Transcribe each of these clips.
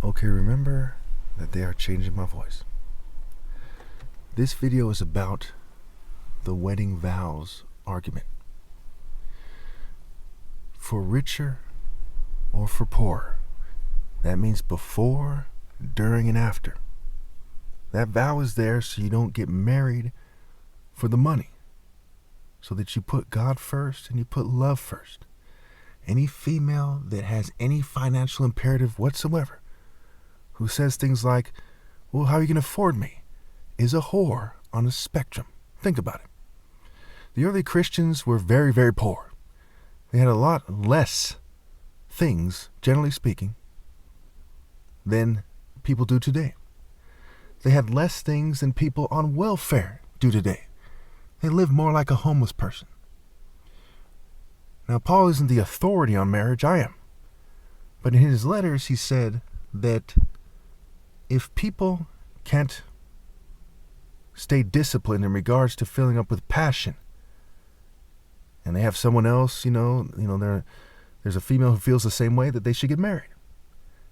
Okay, remember that they are changing my voice. This video is about the wedding vows argument. For richer or for poorer. That means before, during, and after. That vow is there so you don't get married for the money. So that you put God first and you put love first. Any female that has any financial imperative whatsoever, who says things like, well, how are you going to afford me, is a whore on a spectrum. Think about it. The early Christians were very, very poor. They had a lot less things, generally speaking, than people do today. They had less things than people on welfare do today. They lived more like a homeless person. Now, Paul isn't the authority on marriage, I am. But in his letters, he said that if people can't stay disciplined in regards to filling up with passion, and they have someone else, there's a female who feels the same way, that they should get married.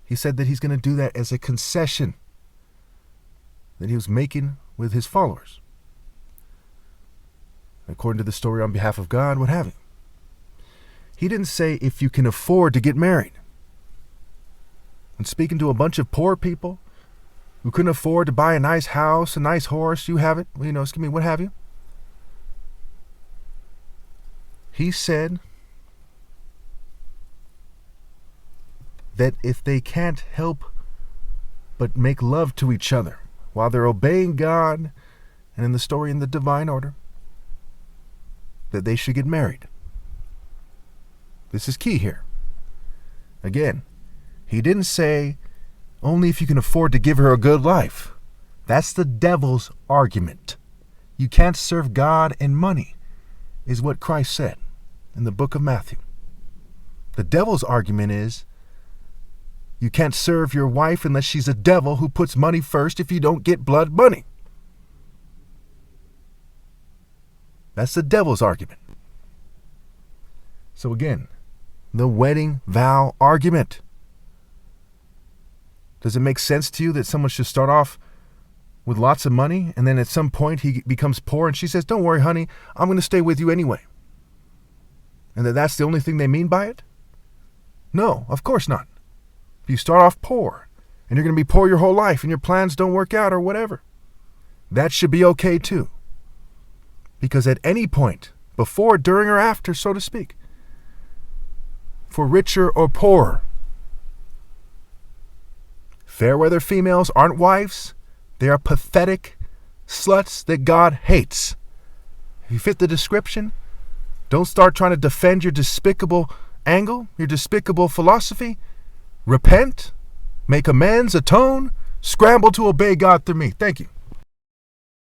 He said that he's going to do that as a concession that he was making with his followers. According to the story on behalf of God, what have you. He didn't say if you can afford to get married. When speaking to a bunch of poor people who couldn't afford to buy a nice house, a nice horse, what have you. He said that if they can't help but make love to each other while they're obeying God and in the story in the divine order, that they should get married. This is key here. Again, he didn't say only if you can afford to give her a good life. That's the devil's argument. You can't serve God and money, is what Christ said in the book of Matthew. The devil's argument is you can't serve your wife unless she's a devil who puts money first if you don't get blood money. That's the devil's argument. So again, the wedding vow argument. Does it make sense to you that someone should start off with lots of money and then at some point he becomes poor and she says, don't worry, honey, I'm going to stay with you anyway? And that's the only thing they mean by it? No, of course not. If you start off poor and you're going to be poor your whole life and your plans don't work out or whatever, that should be okay too. Because at any point, before, during, or after, so to speak, for richer or poorer, fair weather females aren't wives. They are pathetic sluts that God hates. If you fit the description, don't start trying to defend your despicable angle, your despicable philosophy. Repent, make amends, atone, scramble to obey God through me. Thank you.